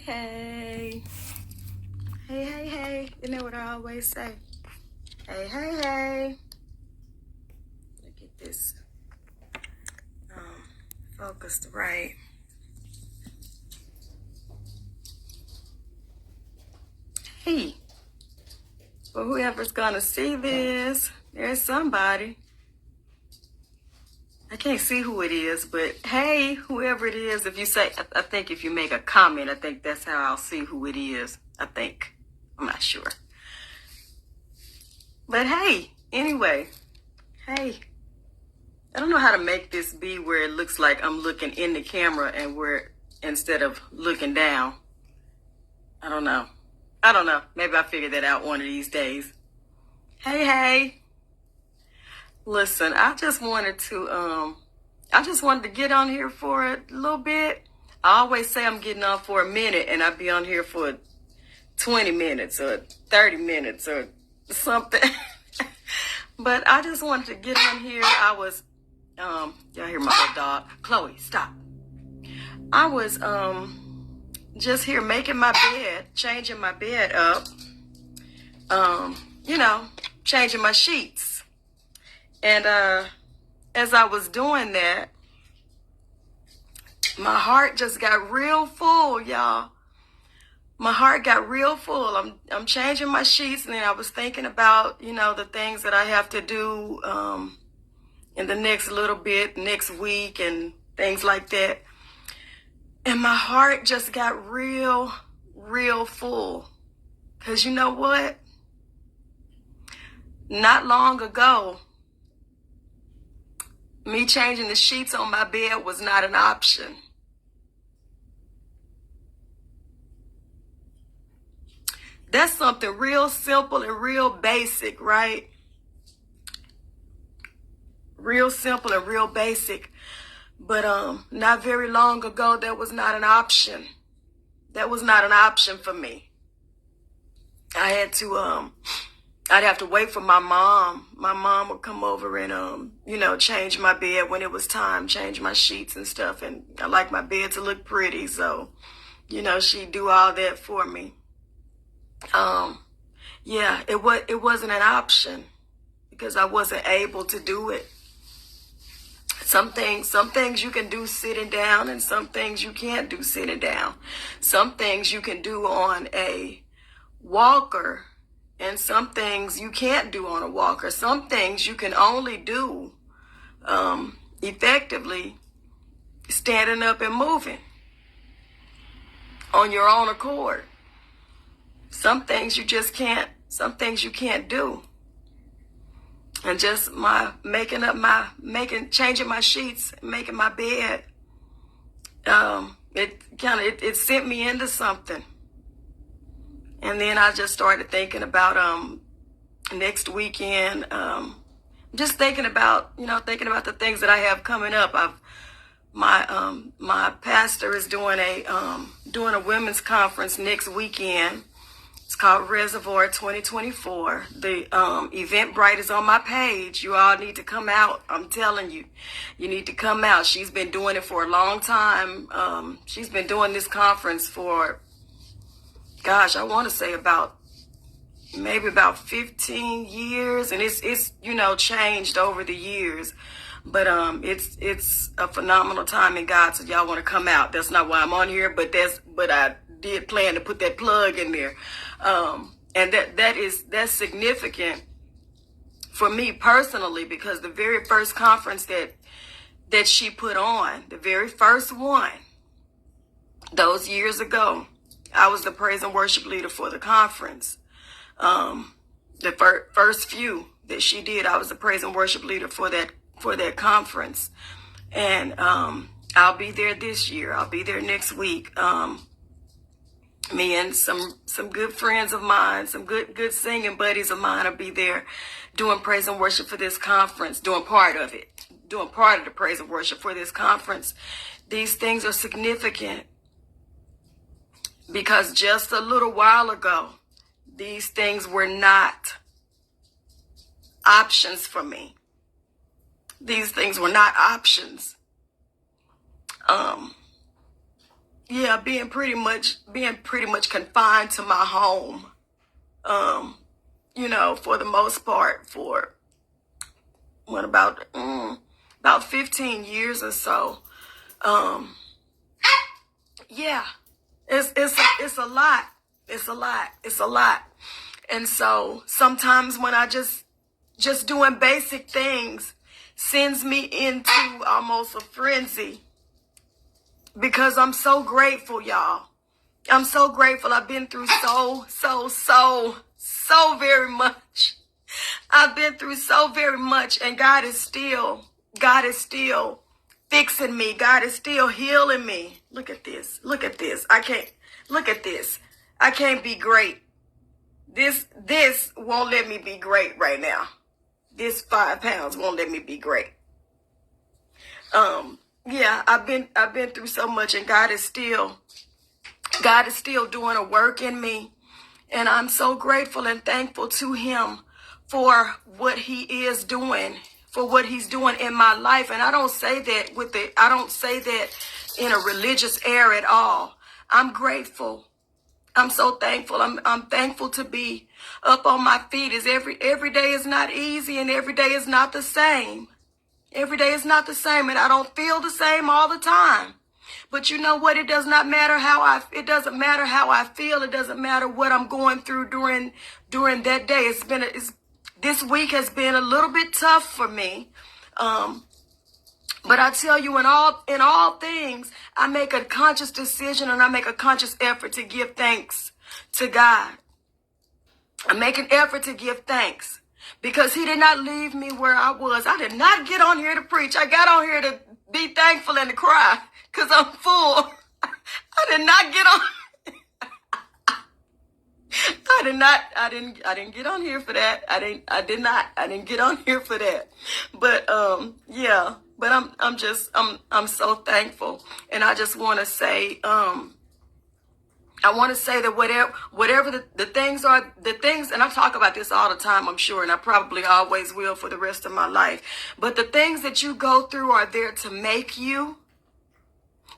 Hey. Hey. Isn't that what I always say? Hey. Let me get this focused right. Hey. For whoever's gonna see this, there's somebody. I can't see who it is, but hey, whoever it is, if you say, I think if you make a comment, I think that's how I'll see who it is. I think. I'm not sure. But hey, anyway, hey. I don't know how to make this be where it looks like I'm looking in the camera and instead of looking down. I don't know. Maybe I'll figure that out one of these days. Hey. Listen, I just wanted to get on here for a little bit. I always say I'm getting on for a minute and I'll be on here for 20 minutes or 30 minutes or something. But I just wanted to get on here. Y'all hear my little dog. Chloe, stop. I was just here making my bed, changing my bed up, changing my sheets. And as I was doing that, my heart just got real full, y'all. My heart got real full. I'm changing my sheets, and then I was thinking about, the things that I have to do in the next little bit, next week, and things like that. And my heart just got real full. Because you know what? Not long ago, me changing the sheets on my bed was not an option. That's something real simple and real basic, right? Real simple and real basic. But not very long ago, that was not an option. That was not an option for me. I had to, I'd have to wait for my mom. My mom would come over and, change my bed when it was time, change my sheets and stuff. And I like my bed to look pretty. So, she'd do all that for me. It wasn't an option because I wasn't able to do it. Some things you can do sitting down and some things you can't do sitting down. Some things you can do on a walker and some things you can't do on a walker. Some things you can only do effectively standing up and moving on your own accord. Some things you just can't, some things you can't do. And just changing my sheets, making my bed, it sent me into something. And then I just started thinking about next weekend. Just thinking about the things that I have coming up. My pastor is doing a women's conference next weekend. It's called Reservoir 2024. The Eventbrite is on my page. You all need to come out. I'm telling you, you need to come out. She's been doing it for a long time. She's been doing this conference for, I want to say maybe about 15 years, and it's changed over the years. But it's a phenomenal time in God. So y'all want to come out. That's not why I'm on here, but I did plan to put that plug in there. And that's significant for me personally, because the very first conference that she put on, the very first one, those years ago, I was the praise and worship leader for the conference. The first few that she did, I was the praise and worship leader for that conference. And I'll be there this year. I'll be there next week. Me and some good friends of mine, some good singing buddies of mine will be there doing praise and worship for this conference, doing part of the praise and worship for this conference. These things are significant because just a little while ago, these things were not options for me. These things were not options. yeah, being pretty much confined to my home. You know, for the most part, for what about 15 years or so. Um, yeah, it's a lot. It's a lot. It's a lot. And so sometimes when I just doing basic things sends me into almost a frenzy because I'm so grateful, y'all. I'm so grateful. I've been through so very much. I've been through so very much, and God is still fixing me. God is still healing me. Look at this. Look at this. Look at this. I can't be great. This won't let me be great right now. This 5 pounds won't let me be great. Yeah, I've been through so much, and God is still doing a work in me. And I'm so grateful and thankful to him for what he is doing, for what he's doing in my life. And I don't say that in a religious air at all. I'm grateful. I'm so thankful. I'm thankful to be up on my feet. Every day is not easy, and every day is not the same. Every day is not the same, and I don't feel the same all the time. But you know what? It doesn't matter how I feel. It doesn't matter what I'm going through during that day. This week has been a little bit tough for me. But I tell you, in all things, I make a conscious decision and I make a conscious effort to give thanks to God. I make an effort to give thanks because he did not leave me where I was. I did not get on here to preach. I got on here to be thankful and to cry because I'm full. I did not get on. I didn't get on here for that. I didn't get on here for that. But yeah, but I'm so thankful. And I just want to say that whatever the things are, and I talk about this all the time, I'm sure, and I probably always will for the rest of my life. But the things that you go through are there to make you.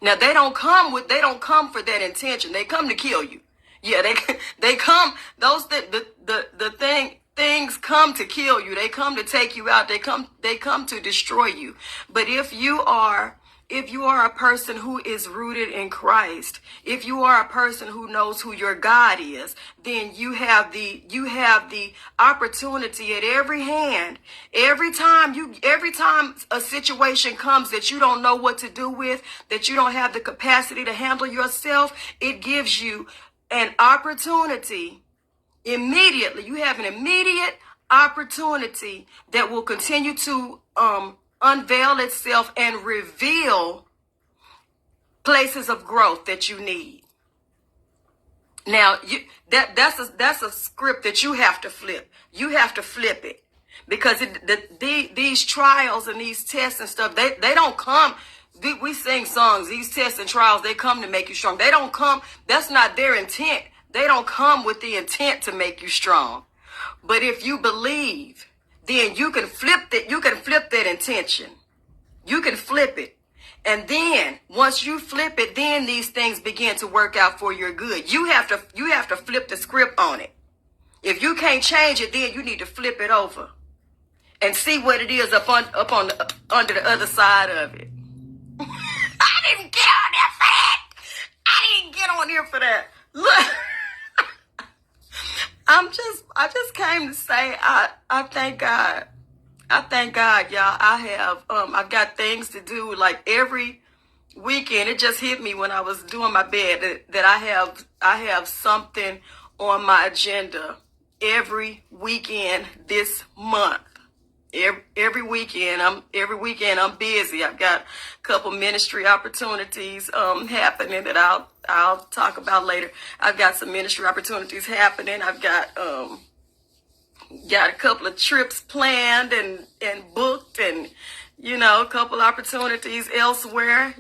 Now they don't come for that intention. They come to kill you. Yeah, they come. Things come to kill you. They come to take you out. They come to destroy you. But if you are a person who is rooted in Christ, if you are a person who knows who your God is, then you have the opportunity at every hand. Every time a situation comes that you don't know what to do with, that you don't have the capacity to handle yourself, it gives you an opportunity immediately. You have an immediate opportunity that will continue to unveil itself and reveal places of growth that you need. Now, that's a script that you have to flip. You have to flip it because these trials and these tests and stuff, they don't come. We sing songs. These tests and trials, they come to make you strong. They don't come. That's not their intent. They don't come with the intent to make you strong. But if you believe, then you can flip that. You can flip that intention. You can flip it. And then once you flip it, then these things begin to work out for your good. You have to flip the script on it. If you can't change it, then you need to flip it over and see what it is under the other side of it. I didn't get on there for that. I didn't get on here for that. Look. I just came to say I thank God. I thank God, y'all. I've got things to do like every weekend. It just hit me when I was doing my bed that I have something on my agenda every weekend this month. Every weekend I'm busy. I've got a couple ministry opportunities happening that I'll talk about later. I've got some ministry opportunities happening. I've got a couple of trips planned and booked, and a couple opportunities elsewhere.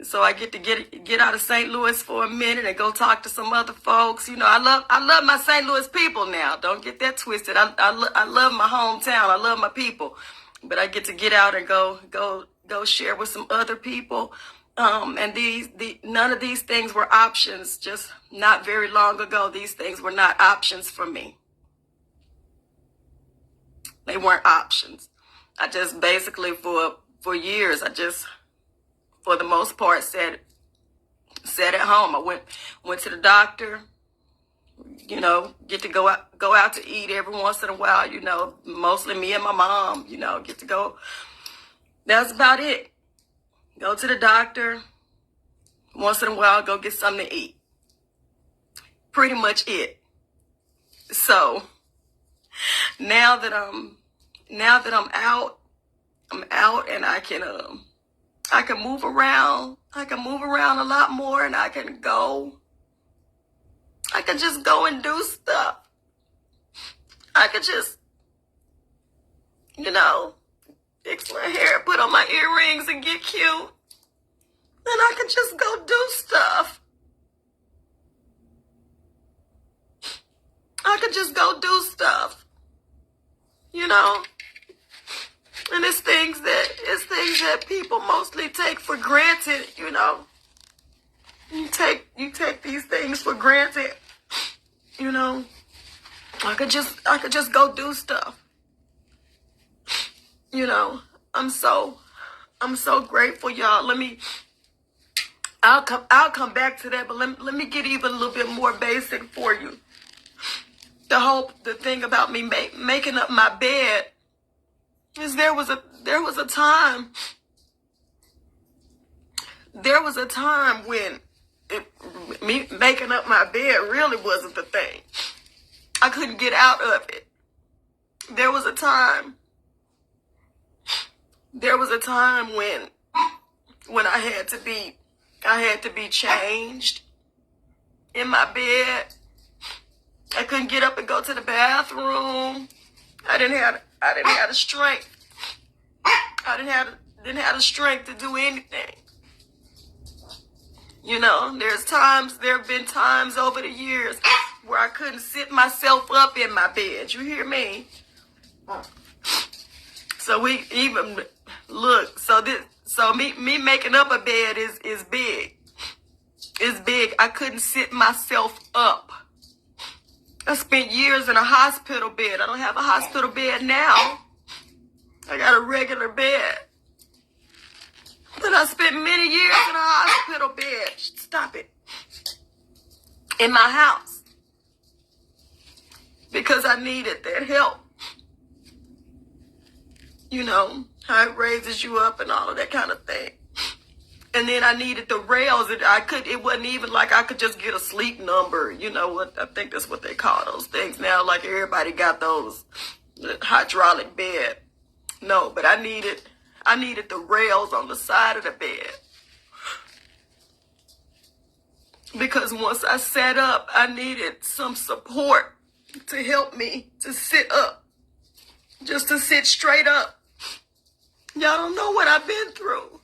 So I get to get out of St. Louis for a minute and go talk to some other folks. I love my St. Louis people now. Don't get that twisted. I love my hometown. I love my people. But I get to get out and go share with some other people. And none of these things were options. Just not very long ago, these things were not options for me. They weren't options. I just basically for years, I just, for the most part, sat at home. I went to the doctor. Get to go out to eat every once in a while. Mostly me and my mom. Get to go. That's about it. Go to the doctor. Once in a while, go get something to eat. Pretty much it. So now that I'm out, and I can move around. I can move around a lot more, and I can just go and do stuff. I could just, fix my hair, put on my earrings and get cute. Then I could just go do stuff. I could just go do stuff. And it's things that people mostly take for granted, You take these things for granted. I could just go do stuff. I'm so grateful, y'all. I'll come back to that, but let me get even a little bit more basic for you. The thing about me making up my bed is there was a time when me making up my bed really wasn't the thing. I couldn't get out of it. There was a time when I had to be changed in my bed. I couldn't get up and go to the bathroom. I didn't have the strength. I didn't have the strength to do anything. There have been times over the years where I couldn't sit myself up in my bed. You hear me? So we even look. So me making up a bed is big. It's big. I couldn't sit myself up. I spent years in a hospital bed. I don't have a hospital bed now. I got a regular bed. But I spent many years in a hospital bed. Stop it. In my house. Because I needed that help. How it raises you up and all of that kind of thing. And then I needed the rails. It wasn't even like I could just get a sleep number. I think that's what they call those things now. Like everybody got those hydraulic bed. No, but I needed the rails on the side of the bed. Because once I sat up, I needed some support to help me to sit up. Just to sit straight up. Y'all don't know what I've been through.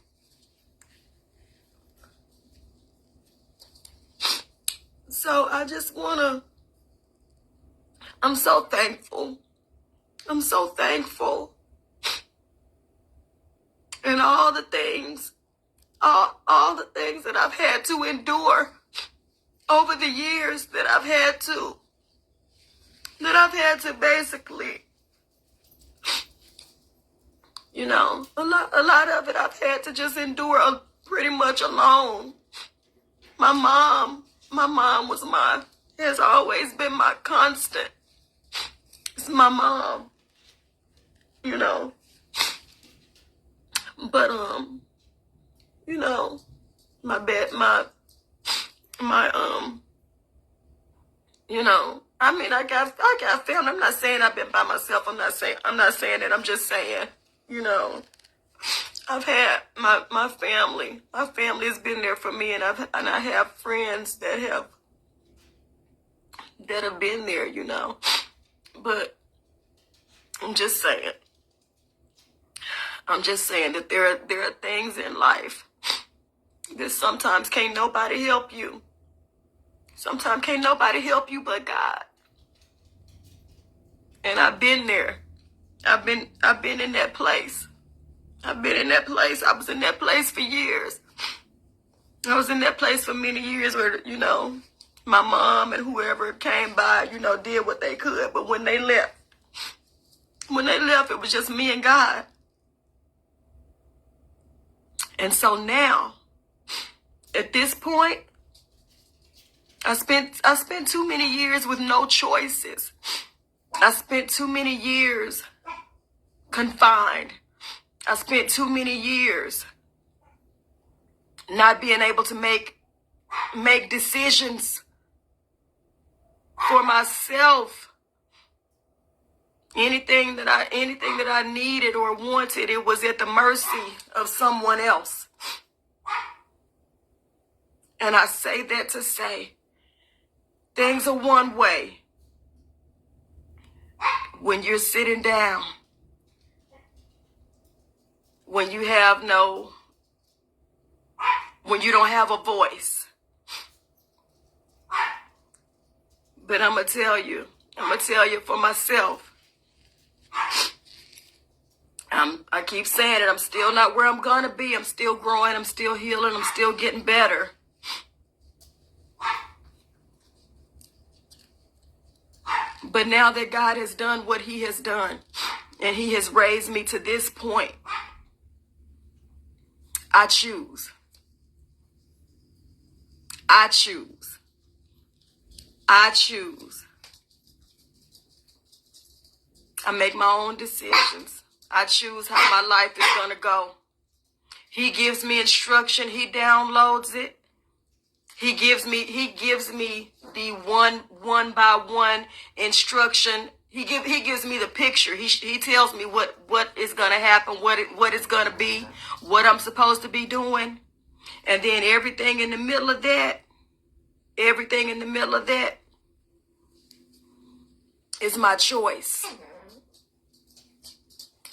So I just I'm so thankful. I'm so thankful. And all the things that I've had to endure over the years that I've had to basically, a lot of it I've had to just endure pretty much alone. My mom has always been my constant. It's my mom, But I got family. I'm not saying I've been by myself. I'm not saying that. I'm just saying, I've had my family. My family has been there for me, and I have friends that have been there, But I'm just saying that there are things in life that sometimes can't nobody help you. Sometimes can't nobody help you but God. And I've been there. I've been in that place. I was in that place for years. I was in that place for many years where, my mom and whoever came by, did what they could. But when they left, it was just me and God. And so now, at this point, I spent too many years with no choices. I spent too many years confined. I spent too many years not being able to make decisions for myself. Anything that I needed or wanted, it was at the mercy of someone else. And I say that to say, things are one way when you're sitting down, when you don't have a voice. But I'm going to tell you for myself. I keep saying it, I'm still not where I'm going to be. I'm still growing, I'm still healing, I'm still getting better. But now that God has done what he has done, and he has raised me to this point, I choose. I choose. I choose. I make my own decisions. I choose how my life is going to go. He gives me instruction. He downloads it. He gives me the one by one instruction. He gives me the picture. He tells me what is going to happen, what it's going to be, what I'm supposed to be doing. And then everything in the middle of that is my choice.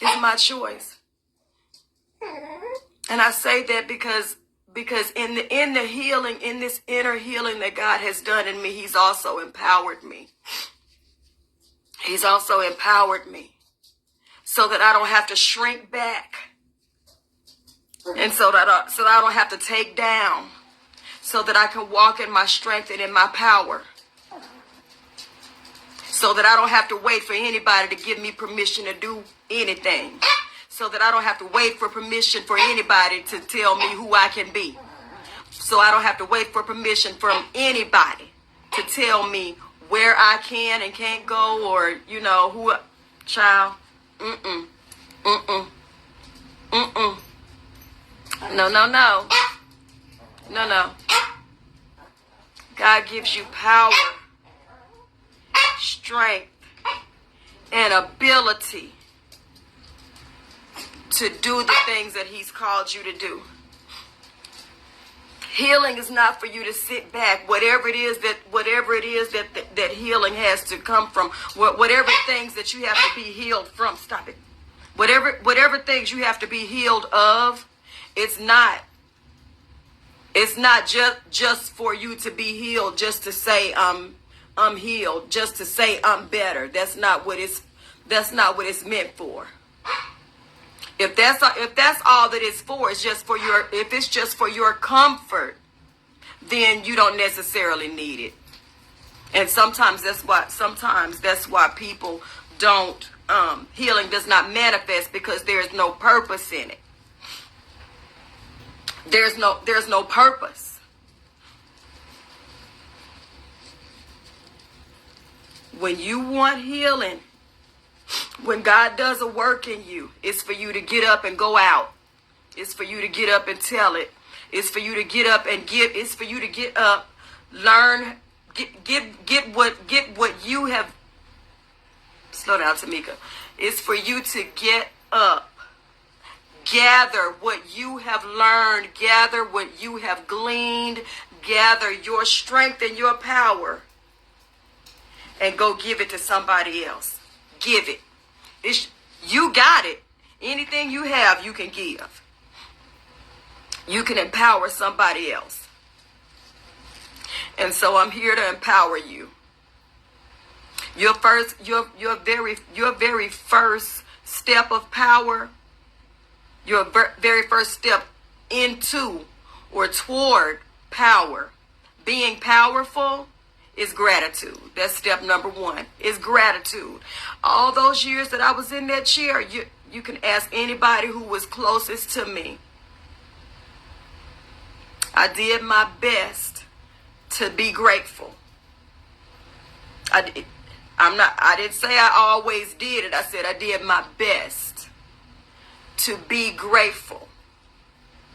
It's my choice. And I say that because in the healing, in this inner healing that God has done in me, he's also empowered me. He's also empowered me so that I don't have to shrink back. And so that I don't have to take down, so that I can walk in my strength and in my power. So that I don't have to wait for anybody to give me permission to do anything. So that I don't have to wait for permission for anybody to tell me who I can be. So I don't have to wait for permission from anybody to tell me where I can and can't go, or, who, child. No. God gives you power, strength, and ability to do the things that he's called you to do. Healing is not for you to sit back. Whatever it is that healing has to come from, whatever things that you have to be healed from, stop it. Whatever things you have to be healed of, it's not just for you to be healed, just to say I'm healed, just to say I'm better. That's not what it's meant for. If that's all that it's for, if it's just for your comfort, then you don't necessarily need it. And sometimes that's why people don't, healing does not manifest, because there's no purpose in it. There's no purpose. When you want healing, when God does a work in you, it's for you to get up and go out. It's for you to get up and tell it. It's for you to get up and give. It's for you to get up, learn, get what you have. Slow down, Tamika. It's for you to get up, gather what you have learned, gather what you have gleaned, gather your strength and your power, and go give it to somebody else. Give it. You got it. Anything you have, you can give. You can empower somebody else. And so I'm here to empower you. Your very first step of power, your very first step into or toward power. Being powerful is gratitude. That's step number one, is gratitude. All those years that I was in that chair, you can ask anybody who was closest to me. I did my best to be grateful. I didn't say I always did it. I said I did my best to be grateful.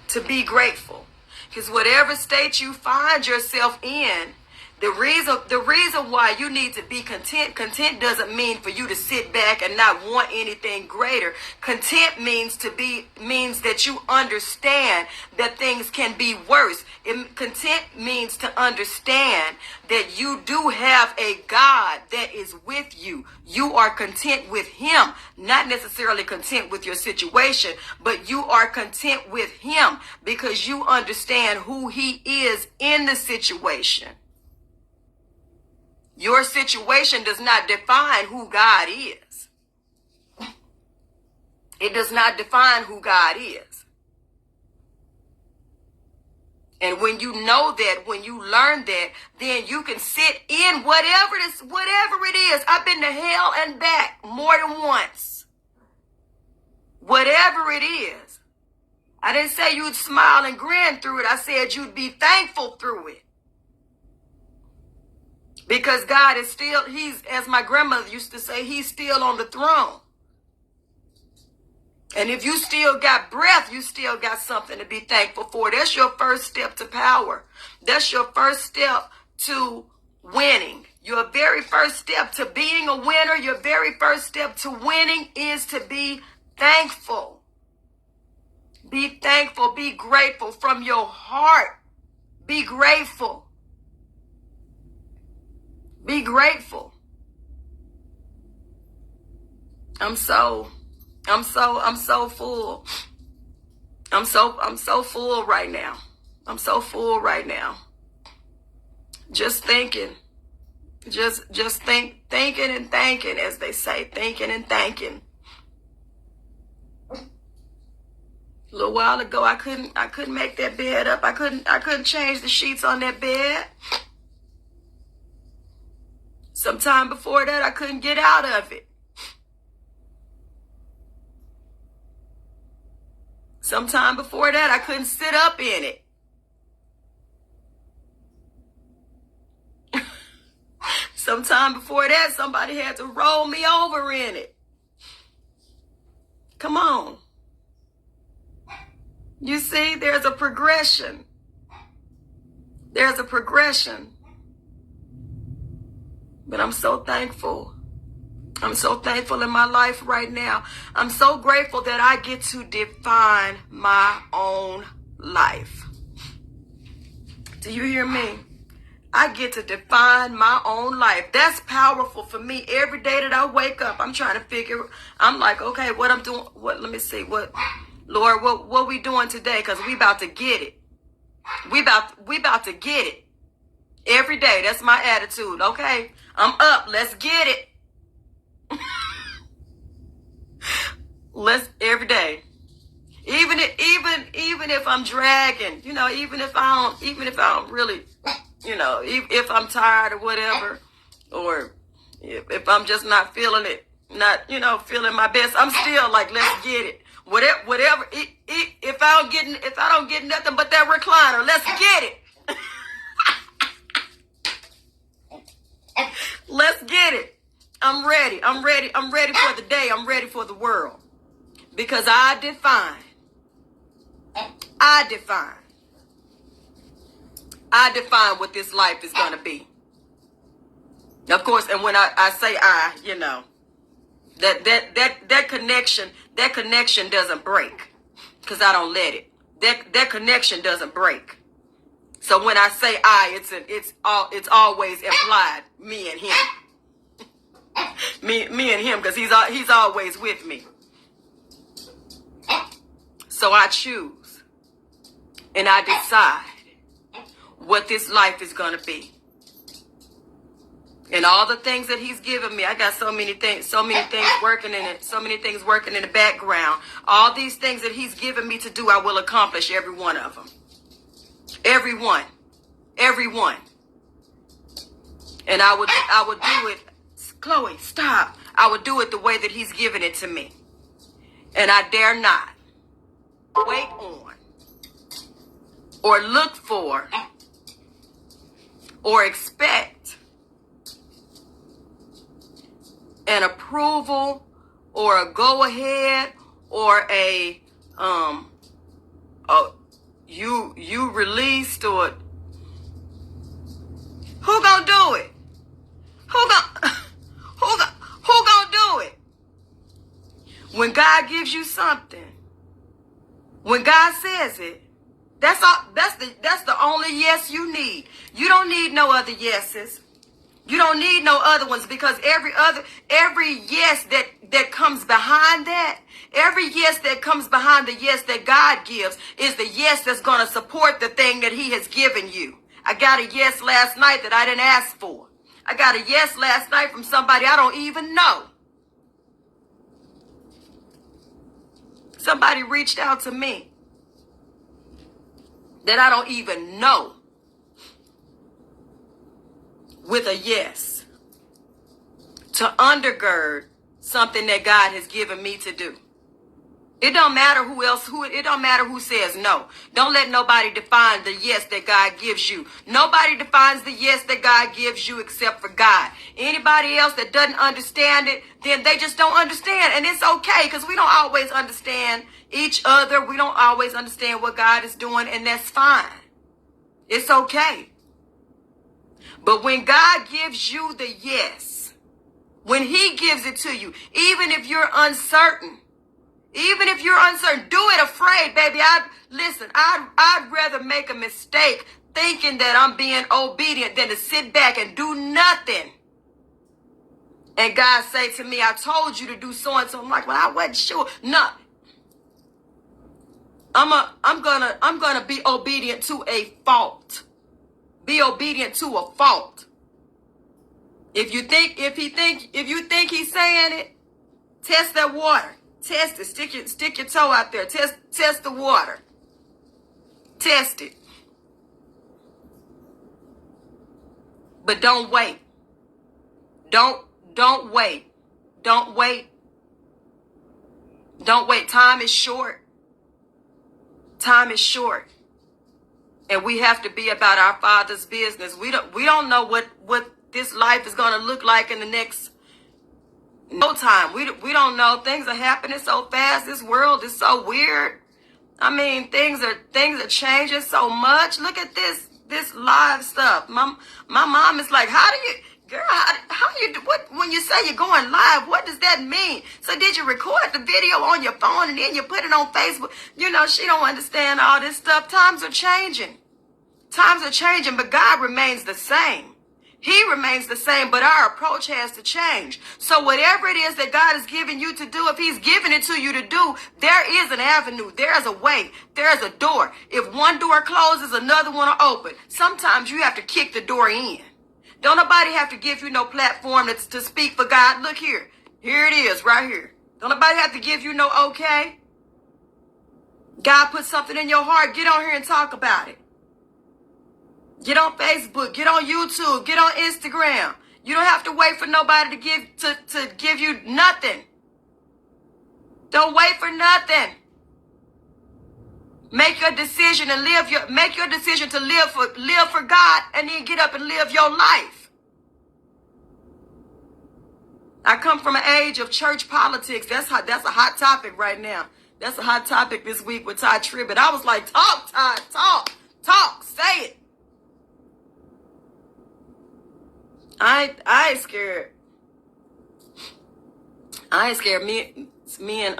To be grateful. Because whatever state you find yourself in, the reason why you need to be content doesn't mean for you to sit back and not want anything greater. Content means that you understand that things can be worse. Content means to understand that you do have a God that is with you. You are content with him, not necessarily content with your situation, but you are content with him because you understand who he is in the situation. Your situation does not define who God is. It does not define who God is. And when you know that, when you learn that, then you can sit in whatever it is. I've been to hell and back more than once. Whatever it is. I didn't say you'd smile and grin through it. I said you'd be thankful through it. Because God is still, he's, as my grandmother used to say, he's still on the throne. And if you still got breath, you still got something to be thankful for. That's your first step to power. That's your first step to winning. Your very first step to being a winner, your very first step to winning is to be thankful. Be thankful, be grateful from your heart. Be grateful. Be grateful. I'm so full. I'm so full right now. I'm so full right now. Just thinking. Just thinking and thanking, as they say, thinking and thanking. A little while ago, I couldn't make that bed up. I couldn't change the sheets on that bed. Sometime before that, I couldn't get out of it. Sometime before that, I couldn't sit up in it. Sometime before that, somebody had to roll me over in it. Come on. You see, there's a progression. There's a progression. But I'm so thankful. I'm so thankful in my life right now. I'm so grateful that I get to define my own life. Do you hear me? I get to define my own life. That's powerful for me. Every day that I wake up, I'm trying to figure, I'm like, okay, what I'm doing, let me see, Lord, what we doing today? Because we about to get it. We about to get it. Every day, that's my attitude, okay? I'm up, let's get it. Every day. Even if I'm dragging, even if I don't really, if I'm tired or whatever, or if I'm just not feeling it, feeling my best, I'm still like, let's get it. Whatever. If I don't get nothing but that recliner, let's get it. Let's get it. I'm ready. I'm ready for the day. I'm ready for the world. Because I define what this life is going to be. Of course, and when I say that connection doesn't break. Because I don't let it. That connection doesn't break. So when I say it's always implied me and him. me and him, because he's always with me. So I choose and I decide what this life is going to be. And all the things that he's given me, I got so many things working in it, so many things working in the background. All these things that he's given me to do, I will accomplish every one of them. Everyone. Everyone. And I would do it. Chloe, stop. I would do it the way that he's given it to me. And I dare not wait on or look for or expect an approval or a go ahead or a you released, or who gonna do it? Who gonna do it? When God gives you something, when God says it, that's all. That's the only yes you need. You don't need no other yeses. You don't need no other ones, because every yes that comes behind that, every yes that comes behind the yes that God gives is the yes that's going to support the thing that he has given you. I got a yes last night that I didn't ask for. I got a yes last night from somebody I don't even know. Somebody reached out to me that I don't even know with a yes to undergird something that God has given me to do. It don't matter it don't matter who says no. Don't let nobody define the yes that God gives you. Nobody defines the yes that God gives you except for God. Anybody else that doesn't understand it, then they just don't understand. And it's okay, because we don't always understand each other. We don't always understand what God is doing, and that's fine. It's okay. But when God gives you the yes, when he gives it to you, even if you're uncertain, do it afraid, baby. I'd rather make a mistake thinking that I'm being obedient than to sit back and do nothing. And God say to me, I told you to do so and so. I'm like, well, I wasn't sure. No. I'm gonna be obedient to a fault. Be obedient to a fault. If you think he's saying it, test that water. Test it. Stick your toe out there. Test the water. Test it. But don't wait. Don't wait. Don't wait. Don't wait. Time is short. Time is short. And we have to be about our Father's business. We don't know what this life is going to look like in the next no time. We don't know. Things are happening so fast. This world is so weird. I mean, things are changing so much. Look at this live stuff. My mom is like, how you do what when you say you're going live? What does that mean? So did you record the video on your phone and then you put it on Facebook? You know, she don't understand all this stuff. Times are changing. Times are changing, but God remains the same. He remains the same, but our approach has to change. So whatever it is that God has given you to do, if he's given it to you to do, there is an avenue. There is a way. There is a door. If one door closes, another one will open. Sometimes you have to kick the door in. Don't nobody have to give you no platform to speak for God. Look here. Here it is right here. Don't nobody have to give you no okay. God put something in your heart. Get on here and talk about it. Get on Facebook, get on YouTube, get on Instagram. You don't have to wait for nobody to give you nothing. Don't wait for nothing. Make your decision and make your decision to live for God, and then get up and live your life. I come from an age of church politics. That's a hot topic right now. That's a hot topic this week with Ty Tribbett. I was like, talk, Ty, talk, say it. I ain't scared. I ain't scared. Me and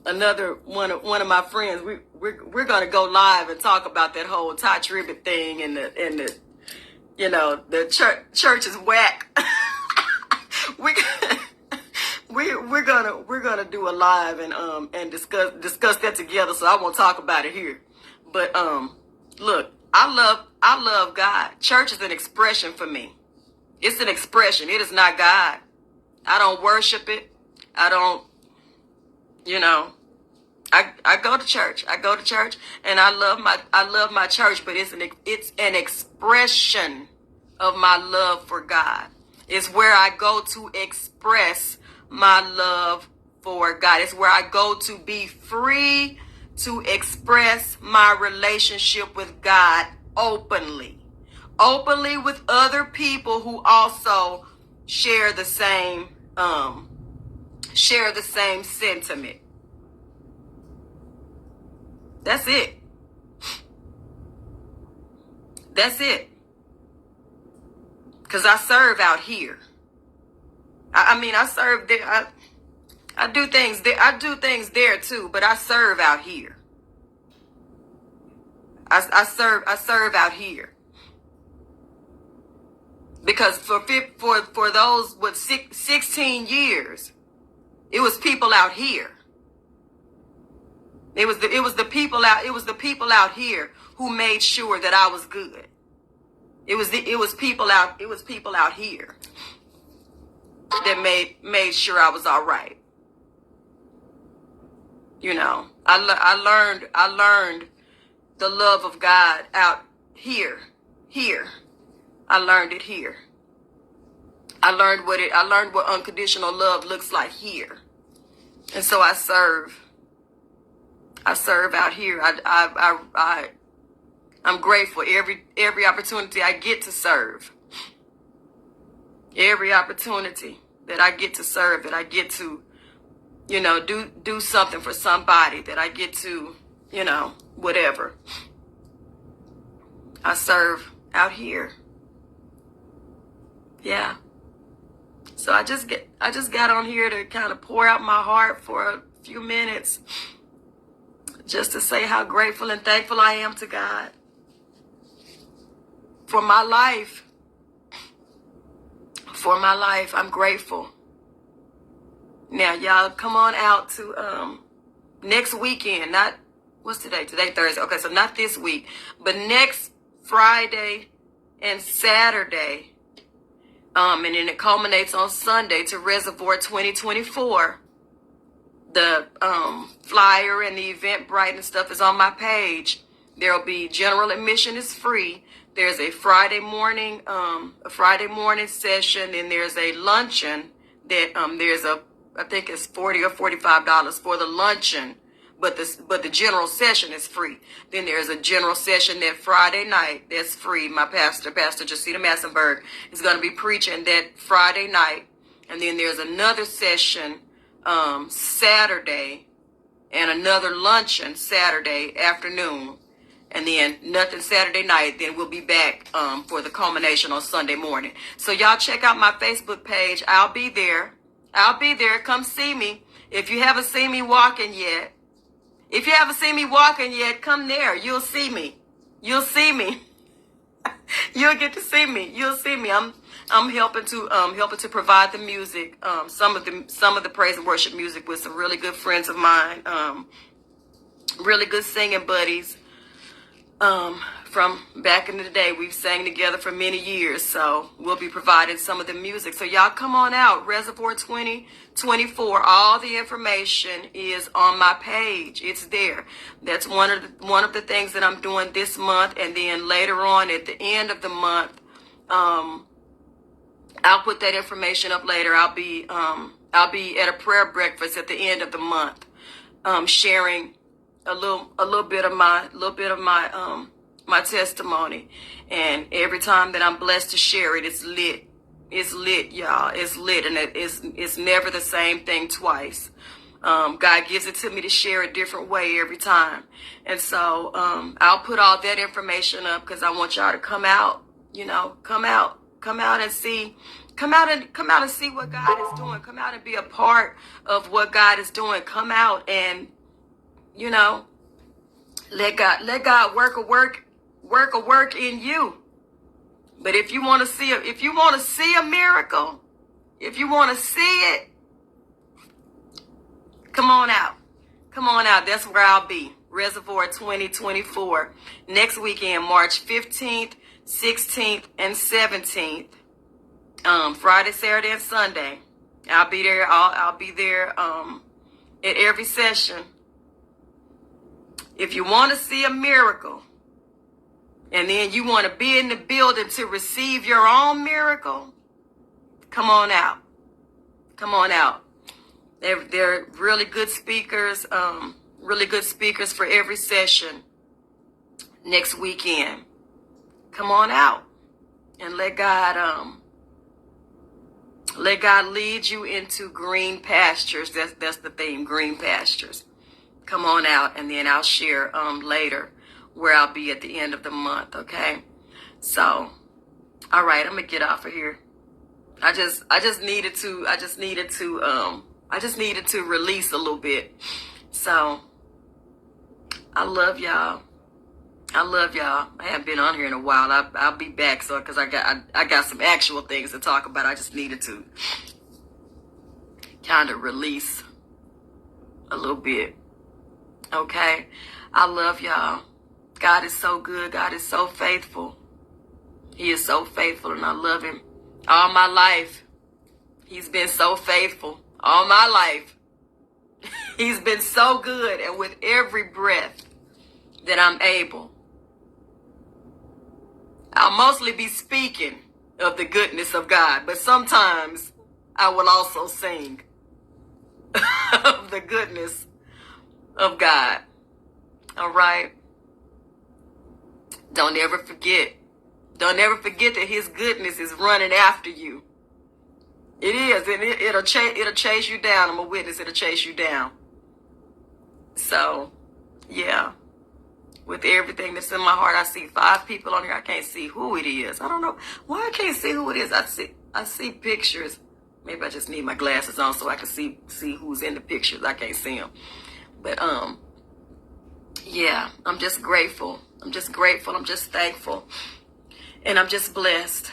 another one of my friends, we're gonna go live and talk about that whole Ty Tribbett thing and the you know, the church is whack. we're gonna do a live and discuss that together. So I won't talk about it here. But look, I love God. Church is an expression for me. It's an expression. It is not God. I don't worship it. I don't, I go to church. I go to church, and I love my church, but it's an expression of my love for God. It's where I go to express my love for God. It's where I go to be free to express my relationship with God openly with other people who also share the same sentiment. That's it. That's it. Because I serve out here. I serve there. I do things there. I do things there too, but I serve out here. I serve out here. Because for those with 16 years, it was people out here. It was the people out here who made sure that I was good. It was people out here that made sure I was all right. You know, I learned the love of God out here. I learned it here. I learned what unconditional love looks like here. And so I serve out here. I'm grateful every opportunity I get to serve. Every opportunity that I get to serve, that I get to, do something for somebody, that I get to, whatever. I serve out here. Yeah. So I just got on here to kind of pour out my heart for a few minutes, just to say how grateful and thankful I am to God for my life. For my life, I'm grateful. Now, y'all, come on out to next weekend. Not, what's today? Today, Thursday. Okay, so not this week, but next Friday and Saturday. And then it culminates on Sunday to Reservoir 2024. The flyer and the Eventbrite and stuff is on my page. There'll be general admission is free. There's a Friday morning session, and there's a luncheon that I think it's $40 or $45 for the luncheon, but the general session is free. Then there's a general session that Friday night that's free. My Pastor Jacita Massenberg, is going to be preaching that Friday night, and then there's another session Saturday, and another luncheon Saturday afternoon. And then nothing Saturday night. Then we'll be back for the culmination on Sunday morning. So y'all check out my Facebook page. I'll be there. Come see me. If you haven't seen me walking yet, come there. You'll see me. You'll get to see me. You'll see me. I'm helping to provide the music. Some of the praise and worship music with some really good friends of mine. Really good singing buddies. From back in the day. We've sang together for many years, so we'll be providing some of the music. So y'all come on out, Reservoir 2024. All the information is on my page. It's there. That's one of the things that I'm doing this month, and then later on at the end of the month, I'll put that information up later. I'll be at a prayer breakfast at the end of the month, sharing a little bit of my testimony. And every time that I'm blessed to share it, it's lit, y'all. It's lit, and it's never the same thing twice. God gives it to me to share a different way every time. And so I'll put all that information up because I want y'all to come out, come out and see what God is doing. Come out and be a part of what God is doing. Come out and let God work a work in you. But if you want to see a miracle, if you want to see it, come on out. That's where I'll be. Reservoir 2024 next weekend, March 15th, 16th, and 17th. Friday, Saturday, and Sunday. I'll be there. I'll be there at every session. If you want to see a miracle, and then you want to be in the building to receive your own miracle, come on out. Come on out. They're really good speakers, for every session next weekend. Come on out and let God lead you into green pastures. That's the theme, green pastures. Come on out, and then I'll share later where I'll be at the end of the month, okay? So, all right, I'm gonna get off of here. I just needed to release a little bit. So, I love y'all. I haven't been on here in a while. I'll be back, so because I got some actual things to talk about. I just needed to kind of release a little bit. Okay? I love y'all. God is so good. God is so faithful. He is so faithful, and I love him. All my life, he's been so faithful. All my life, he's been so good. And with every breath that I'm able, I'll mostly be speaking of the goodness of God. But sometimes I will also sing of the goodness of God. All right? Don't ever forget. Don't ever forget that his goodness is running after you. It is, and it'll chase you down. I'm a witness. It'll chase you down. So, yeah. With everything that's in my heart, I see 5 people on here. I can't see who it is. I don't know why I can't see who it is. I see pictures. Maybe I just need my glasses on so I can see who's in the pictures. I can't see them. But yeah, I'm just grateful. I'm just thankful. And I'm just blessed.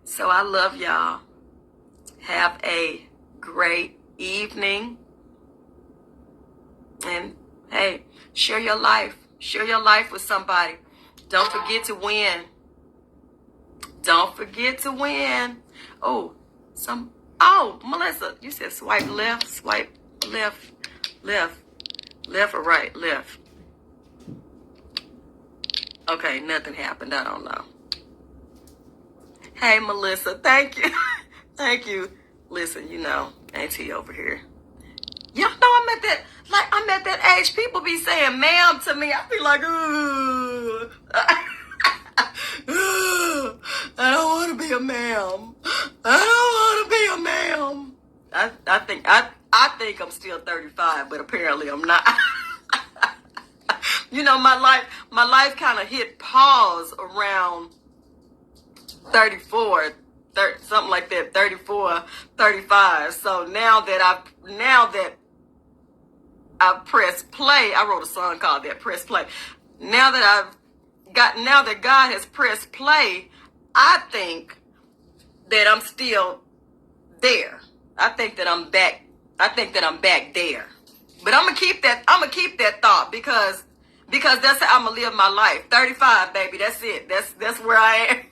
So I love y'all. Have a great evening. And hey, share your life. Share your life with somebody. Don't forget to win. Don't forget to win. Oh, Melissa, you said swipe left or right? Left. Okay, nothing happened. I don't know. Hey, Melissa, thank you. Thank you. Listen, Auntie over here. Y'all know I'm at that age. People be saying ma'am to me. I be like, ooh. I don't want to be a ma'am. I think I'm still 35, but apparently I'm not. My life kind of hit pause around 34, something like that, 34, 35. So now that I've pressed play, I wrote a song called that, Press Play. Now that God has pressed play, I think that I'm still there. I think that I'm back there. But I'm gonna keep that thought because that's how I'm gonna live my life. 35, baby, that's it. That's where I am.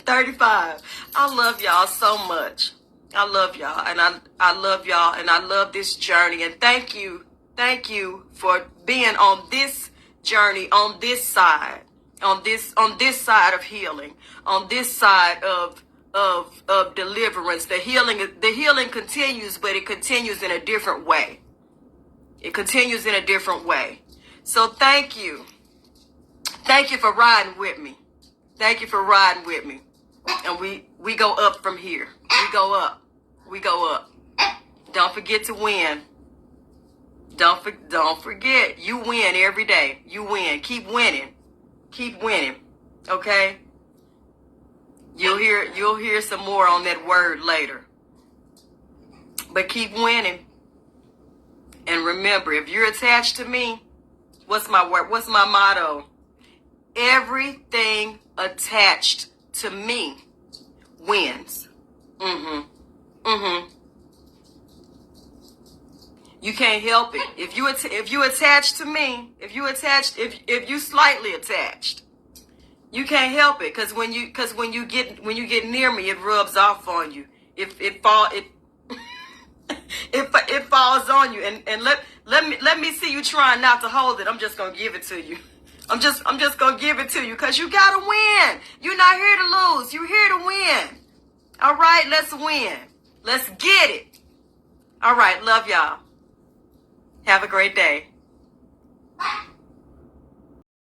35. I love y'all so much. I love y'all, and I love y'all, and I love this journey. And thank you for being on this journey, on this side of healing, on this side of deliverance. The healing continues, but it continues in a different way. So thank you for riding with me. And we go up from here. We go up. Don't forget to win. Don't forget. You win every day. You win. Keep winning. Okay? You'll hear some more on that word later. But keep winning. And remember, if you're attached to me, what's my word? What's my motto? Everything attached to me wins. You can't help it. If you attach to me, if you slightly attached, you can't help it. Because when you get near me, it rubs off on you. It it falls on you, and let me see you trying not to hold it. I'm just gonna give it to you. I'm just gonna give it to you because you gotta win. You're not here to lose. You're here to win. All right, let's win. Let's get it. All right, love y'all. Have a great day.